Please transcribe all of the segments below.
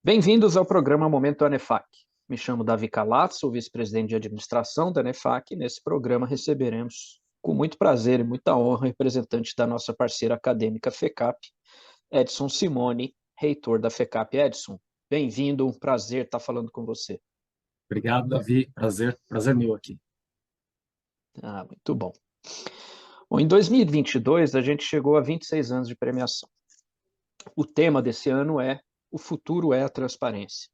Bem-vindos ao programa Momento ANEFAC. Me chamo Davi Calatto, sou vice-presidente de administração da ANEFAC. Nesse programa receberemos, com muito prazer e muita honra, representante da nossa parceira acadêmica FECAP, Edson Simone, reitor da FECAP. Edson, bem-vindo, um prazer estar falando com você. Obrigado, Davi. Prazer meu aqui. Muito bom. Bom, em 2022, a gente chegou a 26 anos de premiação. O tema desse ano é O Futuro é a Transparência,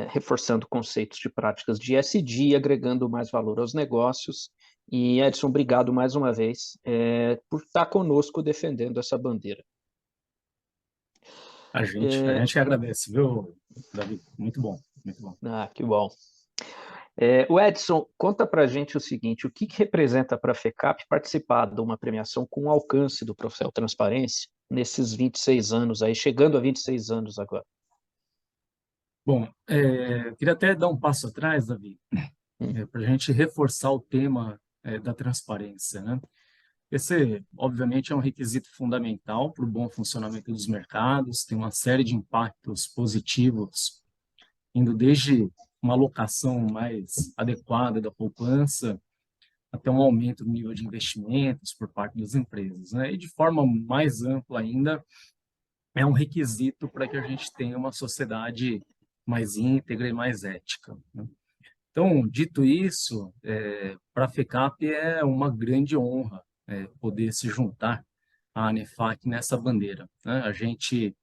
reforçando conceitos de práticas de ESG e agregando mais valor aos negócios. E, Edson, obrigado mais uma vez por estar conosco defendendo essa bandeira. A gente que agradece, viu, Davi? Muito bom, muito bom. Que bom. O Edson, conta para a gente o seguinte, o que representa para a FECAP participar de uma premiação com o alcance do Troféu Transparência nesses 26 anos, aí, chegando a 26 anos agora? Bom, queria até dar um passo atrás, Davi, para a gente reforçar o tema da transparência, né? Esse, obviamente, é um requisito fundamental para o bom funcionamento dos mercados, tem uma série de impactos positivos, indo desde uma alocação mais adequada da poupança, até um aumento do nível de investimentos por parte das empresas, né? E de forma mais ampla ainda, é um requisito para que a gente tenha uma sociedade mais íntegra e mais ética, né? Então, dito isso, para a FECAP é uma grande honra poder se juntar à ANEFAC nessa bandeira, né? A gente,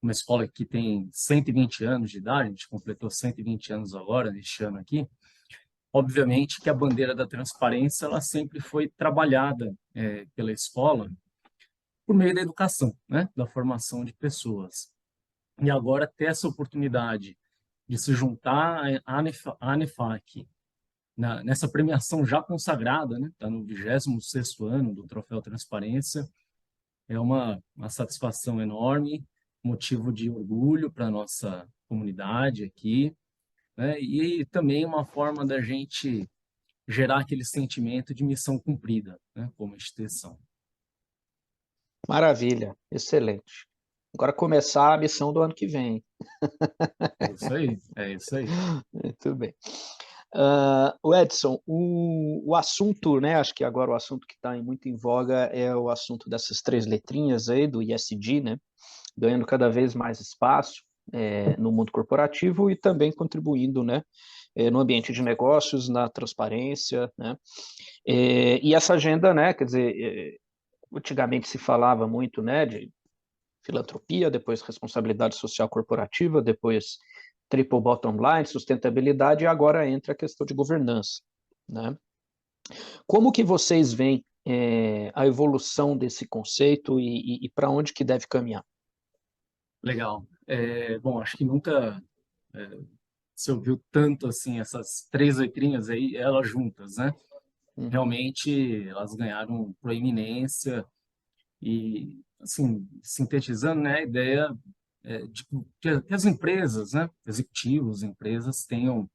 uma escola que tem 120 anos de idade, a gente completou 120 anos agora, neste ano aqui. Obviamente que a bandeira da transparência ela sempre foi trabalhada pela escola por meio da educação, né? Da formação de pessoas. E agora ter essa oportunidade de se juntar à ANEFAC nessa premiação já consagrada, né? Está no 26º ano do Troféu Transparência, é uma satisfação enorme, motivo de orgulho para a nossa comunidade aqui, né? E também uma forma da gente gerar aquele sentimento de missão cumprida, né? Como instituição. Maravilha, excelente. Agora começar a missão do ano que vem. É isso aí, é isso aí. Muito bem. O Edson, o assunto, né, acho que agora o assunto que está muito em voga é o assunto dessas 3 letrinhas aí, do ESG, né, ganhando cada vez mais espaço no mundo corporativo e também contribuindo, né, no ambiente de negócios, na transparência, né, e essa agenda, né, quer dizer, antigamente se falava muito, né, de filantropia, depois responsabilidade social corporativa, depois triple bottom line, sustentabilidade, e agora entra a questão de governança, né? Como que vocês veem a evolução desse conceito e para onde que deve caminhar? Legal. Bom, acho que nunca se ouviu tanto assim essas 3 letrinhas aí, elas juntas, né? Realmente elas ganharam proeminência e, assim, sintetizando, né, a ideia de que as empresas, né, executivos, empresas tenham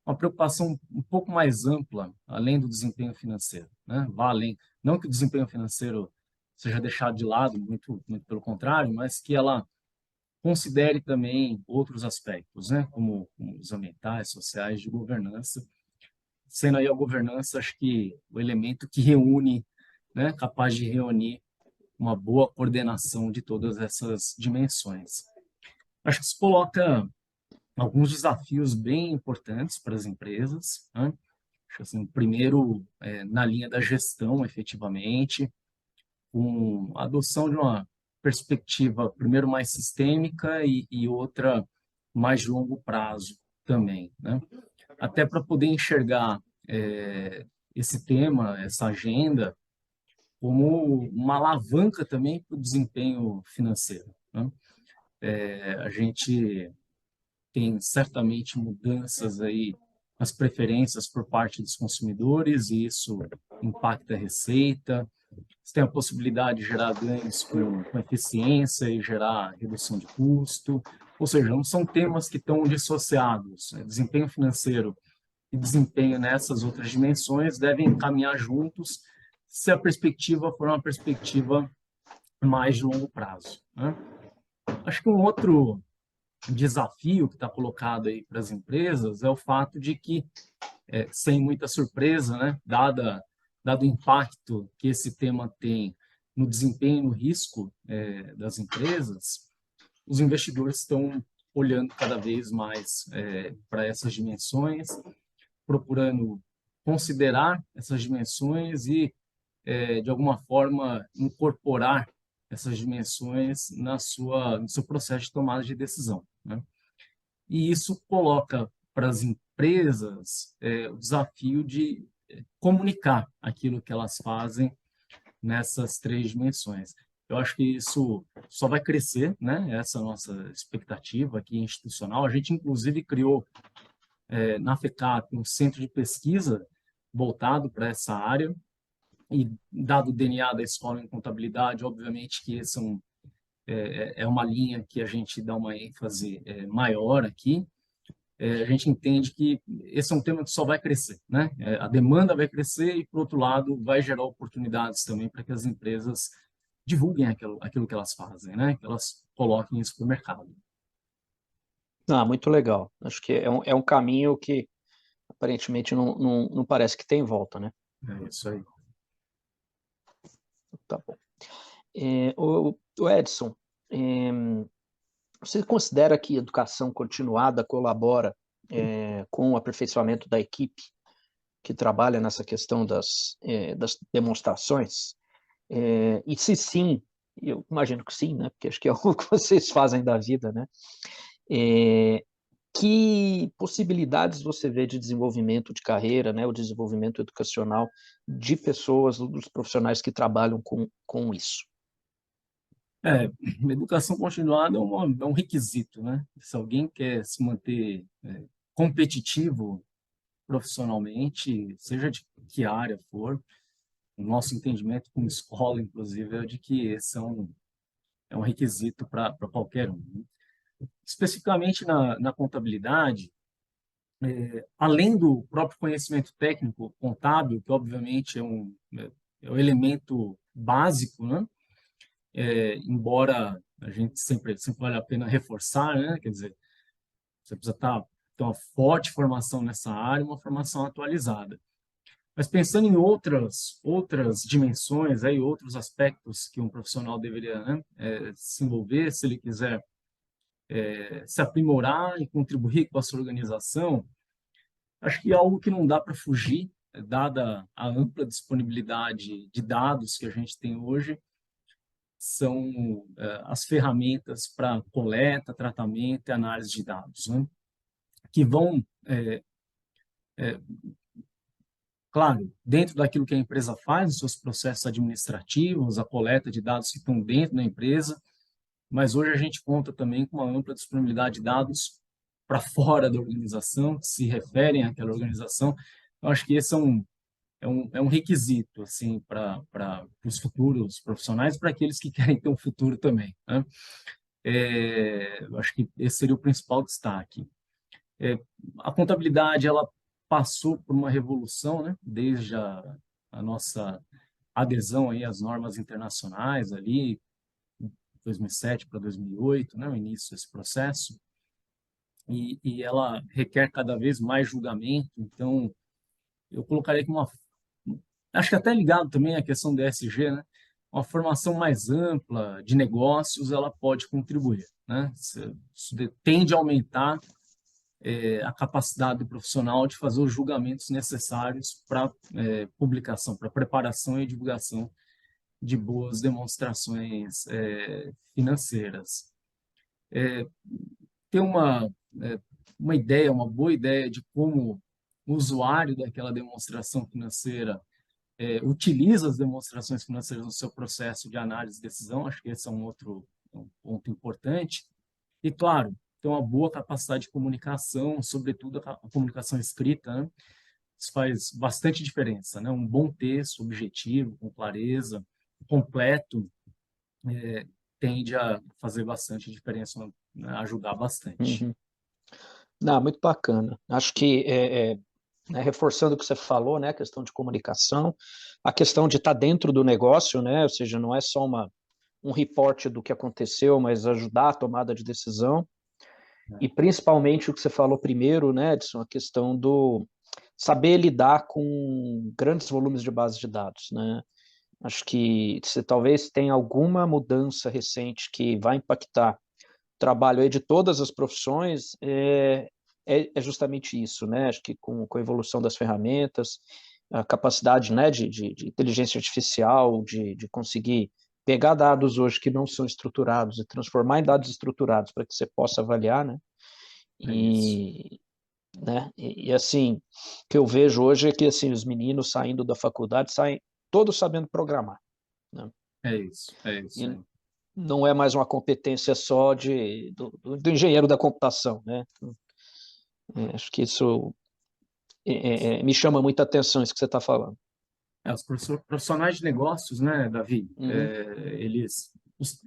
uma preocupação um pouco mais ampla, além do desempenho financeiro, né? Vá além. Não que o desempenho financeiro seja deixado de lado, muito pelo contrário, mas que ela considere também outros aspectos, né? Como os ambientais, sociais, de governança. Sendo aí a governança, acho que o elemento que reúne, né, capaz de reunir uma boa coordenação de todas essas dimensões. Acho que isso coloca alguns desafios bem importantes para as empresas, né? Acho que, assim, o primeiro na linha da gestão, efetivamente, com a adoção de uma perspectiva, primeiro, mais sistêmica e outra mais de longo prazo também, né? Até para poder enxergar esse tema, essa agenda, como uma alavanca também para o desempenho financeiro, né? A gente tem certamente mudanças aí nas preferências por parte dos consumidores e isso impacta a receita. Você tem a possibilidade de gerar ganhos com eficiência e gerar redução de custo. Ou seja, não são temas que estão dissociados, né? Desempenho financeiro e desempenho nessas outras dimensões devem caminhar juntos, se a perspectiva for uma perspectiva mais de longo prazo, né? Acho que um outro desafio que está colocado aí para as empresas é o fato de que, sem muita surpresa, né, dado o impacto que esse tema tem no desempenho e no risco das empresas, os investidores estão olhando cada vez mais para essas dimensões, procurando considerar essas dimensões e, de alguma forma, incorporar essas dimensões no seu processo de tomada de decisão, né? E isso coloca para as empresas o desafio de comunicar aquilo que elas fazem nessas três dimensões. Eu acho que isso só vai crescer, né? Essa é a nossa expectativa aqui institucional. A gente, inclusive, criou na FECAP um centro de pesquisa voltado para essa área, e dado o DNA da escola em contabilidade, obviamente que esse é uma linha que a gente dá uma ênfase maior aqui. A gente entende que esse é um tema que só vai crescer, né? A demanda vai crescer e, por outro lado, vai gerar oportunidades também para que as empresas divulguem aquilo que elas fazem, né? Que elas coloquem isso para o mercado. Ah, muito legal. Acho que é um caminho que aparentemente não parece que tem volta, né? É isso aí. Tá bom. O Edson, você considera que educação continuada colabora com o aperfeiçoamento da equipe que trabalha nessa questão das demonstrações? E se sim, eu imagino que sim, né? Porque acho que é o que vocês fazem da vida, né? Que possibilidades você vê de desenvolvimento de carreira, né? O desenvolvimento educacional de pessoas, dos profissionais que trabalham com isso? Educação continuada é um requisito, né? Se alguém quer se manter competitivo profissionalmente, seja de que área for, o nosso entendimento como escola, inclusive, é de que esse é um requisito para qualquer um, né? Especificamente na contabilidade, além do próprio conhecimento técnico contábil, que obviamente é um elemento básico, né? Embora a gente sempre vale a pena reforçar, né? Quer dizer, você precisa ter uma forte formação nessa área, uma formação atualizada. Mas pensando em outras dimensões, aí, outros aspectos que um profissional deveria, né, se envolver, se ele quiser se aprimorar e contribuir com a sua organização, acho que é algo que não dá para fugir, dada a ampla disponibilidade de dados que a gente tem hoje, são as ferramentas para coleta, tratamento e análise de dados, né? Que vão, claro, dentro daquilo que a empresa faz, os seus processos administrativos, a coleta de dados que estão dentro da empresa, mas hoje a gente conta também com uma ampla disponibilidade de dados para fora da organização, que se referem àquela organização. Eu acho que esse é um requisito assim, para os futuros profissionais, para aqueles que querem ter um futuro também, né? Eu acho que esse seria o principal destaque. A contabilidade, ela passou por uma revolução, né? Desde a nossa adesão aí às normas internacionais ali, 2007 para 2008, né? O início desse processo, e ela requer cada vez mais julgamento. Então, eu colocaria que acho que até ligado também à questão do ESG, né? Uma formação mais ampla de negócios, ela pode contribuir, né? Isso tende a aumentar a capacidade do profissional de fazer os julgamentos necessários para publicação, para preparação e divulgação de boas demonstrações financeiras. Ter uma ideia, uma boa ideia de como o usuário daquela demonstração financeira utiliza as demonstrações financeiras no seu processo de análise de decisão, acho que esse é um ponto importante. E, claro, ter uma boa capacidade de comunicação, sobretudo a comunicação escrita, né? Isso faz bastante diferença, né? Um bom texto, objetivo, com clareza, completo, tende a fazer bastante diferença, né? Ajudar bastante. Uhum. Não, muito bacana. Acho que né, reforçando o que você falou, né, a questão de comunicação, a questão de estar dentro do negócio, né, ou seja, não é só um reporte do que aconteceu, mas ajudar a tomada de decisão, e principalmente o que você falou primeiro, né, Edson, a questão do saber lidar com grandes volumes de bases de dados, né, acho que você talvez tenha alguma mudança recente que vai impactar trabalho aí de todas as profissões é justamente isso, né? Acho que com a evolução das ferramentas, a capacidade, né, de inteligência artificial, de conseguir pegar dados hoje que não são estruturados e transformar em dados estruturados para que você possa avaliar, né? É isso. E, e assim, o que eu vejo hoje é que assim, os meninos saindo da faculdade saem todos sabendo programar, né? É isso. É isso. E não é mais uma competência só do engenheiro da computação, né? Acho que isso me chama muita atenção, isso que você está falando. Os profissionais de negócios, né, Davi? Uhum.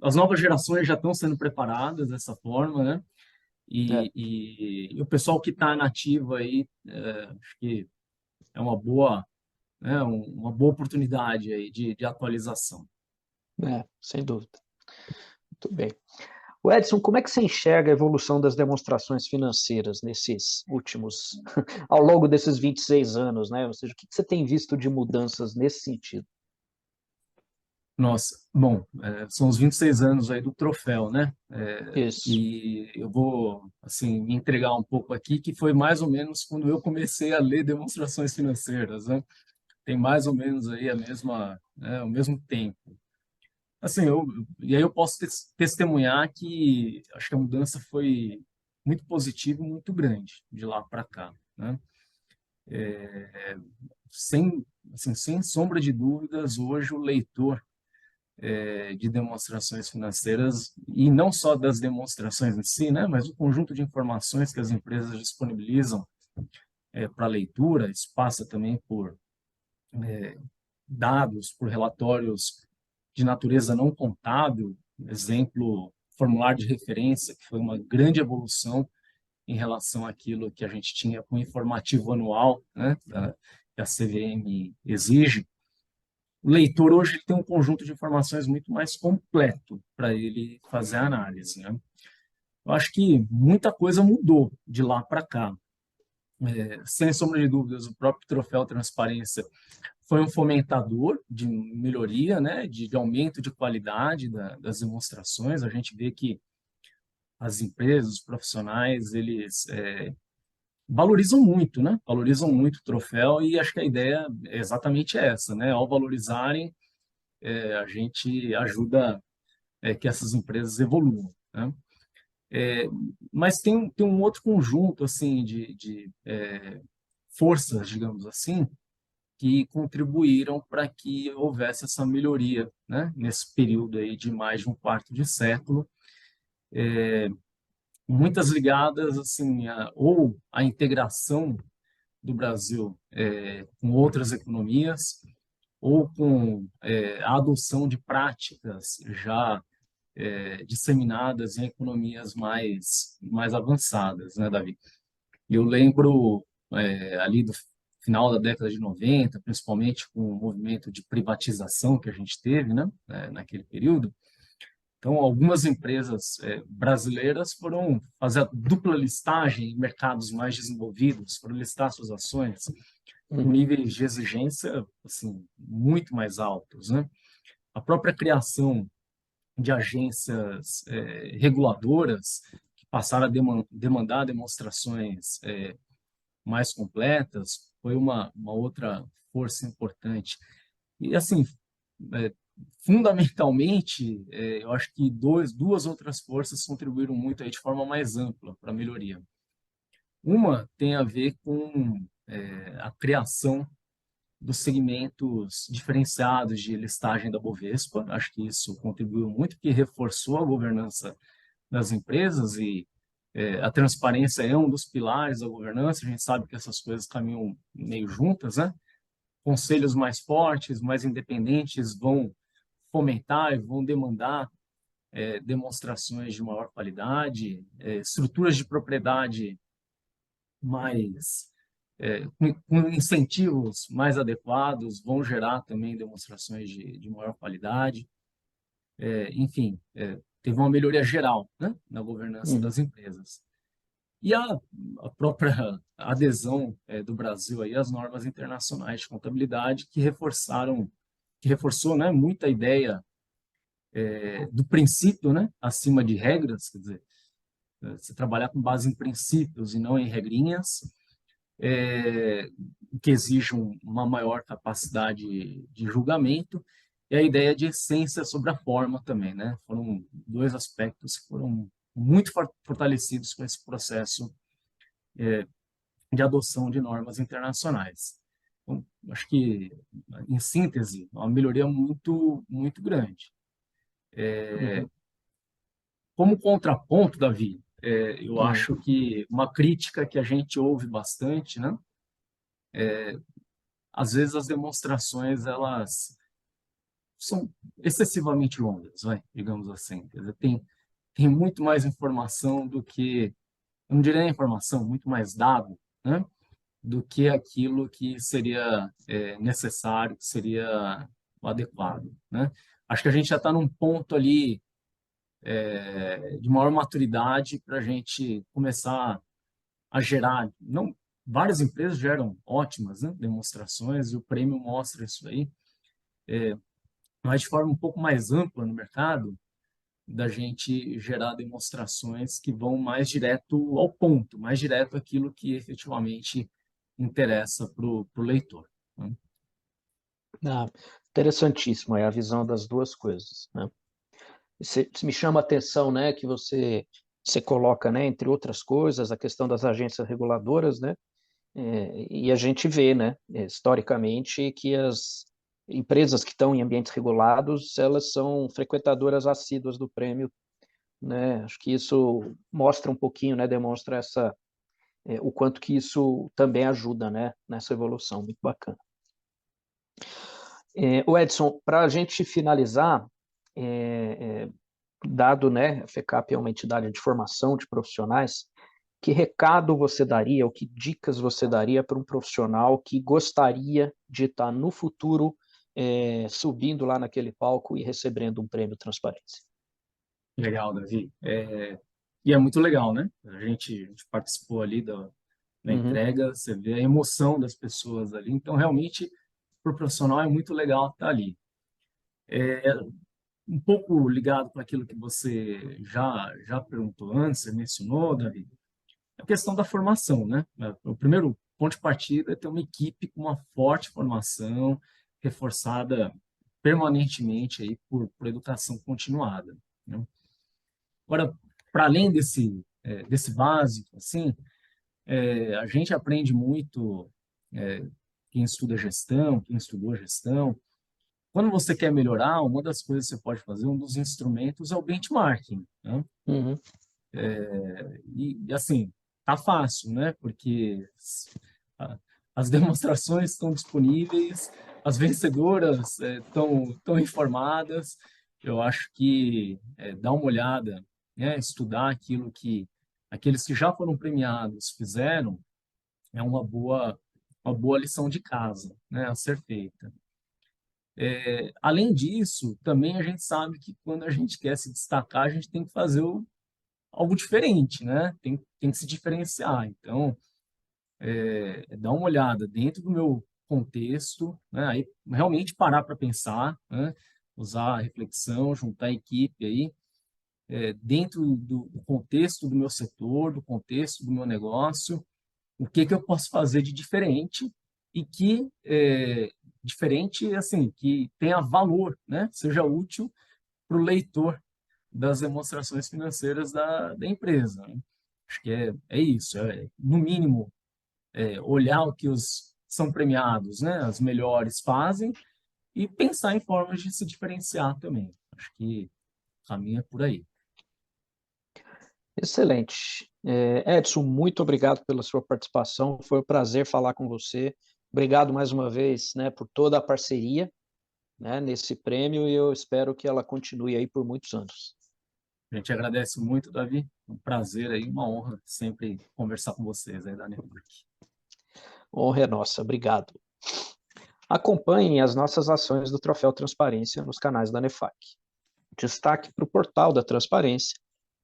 As novas gerações já estão sendo preparadas dessa forma, né? É, E o pessoal que está nativo aí, acho que é uma boa, né, uma boa oportunidade aí de atualização. sem dúvida. Muito bem. O Edson, como é que você enxerga a evolução das demonstrações financeiras nesses últimos, ao longo desses 26 anos, né? Ou seja, o que você tem visto de mudanças nesse sentido? Nossa, bom, são os 26 anos aí do troféu, né? Isso. E eu vou, assim, me entregar um pouco aqui, que foi mais ou menos quando eu comecei a ler demonstrações financeiras, né? Tem mais ou menos aí o mesmo tempo. Assim, e aí eu posso testemunhar que acho que a mudança foi muito positiva e muito grande de lá para cá, né? Sem, assim, sem sombra de dúvidas, hoje o leitor de demonstrações financeiras, e não só das demonstrações em si, né, mas o conjunto de informações que as empresas disponibilizam para leitura, isso passa também por dados, por relatórios de natureza não contábil, exemplo, formulário de referência, que foi uma grande evolução em relação àquilo que a gente tinha com o informativo anual, né, que a CVM exige. O leitor hoje tem um conjunto de informações muito mais completo para ele fazer a análise, né? Eu acho que muita coisa mudou de lá para cá. Sem sombra de dúvidas, o próprio Troféu Transparência foi um fomentador de melhoria, né, de aumento de qualidade das demonstrações. A gente vê que as empresas, os profissionais, eles valorizam muito, né? Valorizam muito o troféu e acho que a ideia é exatamente essa, né? Ao valorizarem, a gente ajuda que essas empresas evoluam, né? Mas tem um outro conjunto assim de forças, digamos assim, que contribuíram para que houvesse essa melhoria, né? Nesse período aí de mais de um quarto de século, muitas ligadas assim ou à integração do Brasil com outras economias ou com a adoção de práticas já disseminadas em economias mais avançadas, né, Davi? Eu lembro ali do final da década de 90, principalmente com o movimento de privatização que a gente teve, né, naquele período. Então, algumas empresas brasileiras foram fazer a dupla listagem em mercados mais desenvolvidos, foram listar suas ações com Uhum. níveis de exigência assim muito mais altos, né? A própria criação de agências reguladoras que passaram a demandar demonstrações mais completas foi uma outra força importante. E, assim, é, fundamentalmente, eu acho que duas outras forças contribuíram muito aí de forma mais ampla para a melhoria. Uma tem a ver com a criação dos segmentos diferenciados de listagem da Bovespa. Acho que isso contribuiu muito, porque reforçou a governança das empresas e a transparência é um dos pilares da governança. A gente sabe que essas coisas caminham meio juntas, né? Conselhos mais fortes, mais independentes vão fomentar e vão demandar demonstrações de maior qualidade, estruturas de propriedade mais com incentivos mais adequados, vão gerar também demonstrações de maior qualidade. Enfim, teve uma melhoria geral, né, na governança Uhum. das empresas. E a própria adesão do Brasil aí às normas internacionais de contabilidade que reforçou, né, muita ideia do princípio, né, acima de regras, quer dizer, você trabalhar com base em princípios e não em regrinhas, é, que exijam uma maior capacidade de julgamento, e a ideia de essência sobre a forma também, né? Foram dois aspectos que foram muito fortalecidos com esse processo de adoção de normas internacionais. Então, acho que, em síntese, uma melhoria muito grande. Uhum. Como contraponto, Davi, eu Uhum. acho que uma crítica que a gente ouve bastante, né? Às vezes as demonstrações elas são excessivamente longas, vai, digamos assim. Quer dizer, tem muito mais informação do que, eu não diria informação, muito mais dado, né? Do que aquilo que seria necessário, que seria o adequado, né? Acho que a gente já está num ponto ali de maior maturidade para a gente começar a gerar, não, várias empresas geram ótimas, né, demonstrações e o prêmio mostra isso aí, mas de forma um pouco mais ampla no mercado, da gente gerar demonstrações que vão mais direto ao ponto, mais direto àquilo que efetivamente interessa para o leitor, né? Ah, interessantíssimo, é a visão das duas coisas, né? Me chama a atenção, né, que você coloca, né, entre outras coisas, a questão das agências reguladoras, né, e a gente vê, né, historicamente, que as empresas que estão em ambientes regulados, elas são frequentadoras assíduas do prêmio, né? Acho que isso mostra um pouquinho, né, demonstra o quanto que isso também ajuda, né, nessa evolução, muito bacana. O Edson, para a gente finalizar, dado, né, a FECAP é uma entidade de formação de profissionais, que recado você daria, ou que dicas você daria para um profissional que gostaria de estar no futuro subindo lá naquele palco e recebendo um prêmio Transparência? Legal, Davi. E é muito legal, né? A gente participou ali da Uhum. entrega, você vê a emoção das pessoas ali. Então, realmente, para o profissional é muito legal estar ali. Um pouco ligado com aquilo que você já perguntou antes, você mencionou, Davi, a questão da formação, né? O primeiro ponto de partida é ter uma equipe com uma forte formação, reforçada permanentemente aí por educação continuada, né? Agora, para além desse básico, assim, a gente aprende muito, quem estuda gestão, quem estudou gestão. Quando você quer melhorar, uma das coisas que você pode fazer, um dos instrumentos é o benchmarking, né? Uhum. E assim, tá fácil, né? Porque a- as demonstrações estão disponíveis, as vencedoras estão informadas. Eu acho que dar uma olhada, né? Estudar aquilo que aqueles que já foram premiados fizeram é uma boa lição de casa, né? A ser feita. Além disso, também a gente sabe que quando a gente quer se destacar, a gente tem que fazer algo diferente, né? Tem que se diferenciar. Então, dar uma olhada dentro do meu contexto, né? Aí realmente parar para pensar, né? Usar a reflexão, juntar a equipe aí, dentro do contexto do meu setor, do contexto do meu negócio, o que que eu posso fazer de diferente e que diferente assim que tenha valor, né? Seja útil para o leitor das demonstrações financeiras da empresa, né? Acho que é isso, no mínimo olhar o que os são premiados, né? As melhores fazem e pensar em formas de se diferenciar também. Acho que o caminho é por aí. Excelente. Edson, muito obrigado pela sua participação. Foi um prazer falar com você. Obrigado mais uma vez, né, por toda a parceria, né, nesse prêmio e eu espero que ela continue aí por muitos anos. A gente agradece muito, Davi. Um prazer aí, uma honra sempre conversar com vocês aí da Network. Honra é nossa, obrigado. Acompanhem as nossas ações do Troféu Transparência nos canais da NEFAC. Destaque para o Portal da Transparência,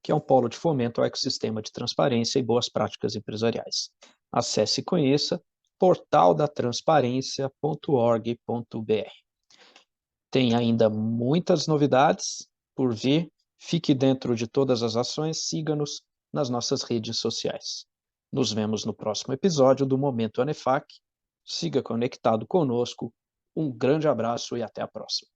que é um polo de fomento ao ecossistema de transparência e boas práticas empresariais. Acesse e conheça portaldatransparencia.org.br. Tem ainda muitas novidades por vir. Fique dentro de todas as ações, siga-nos nas nossas redes sociais. Nos vemos no próximo episódio do Momento ANEFAC. Siga conectado conosco. Um grande abraço e até a próxima.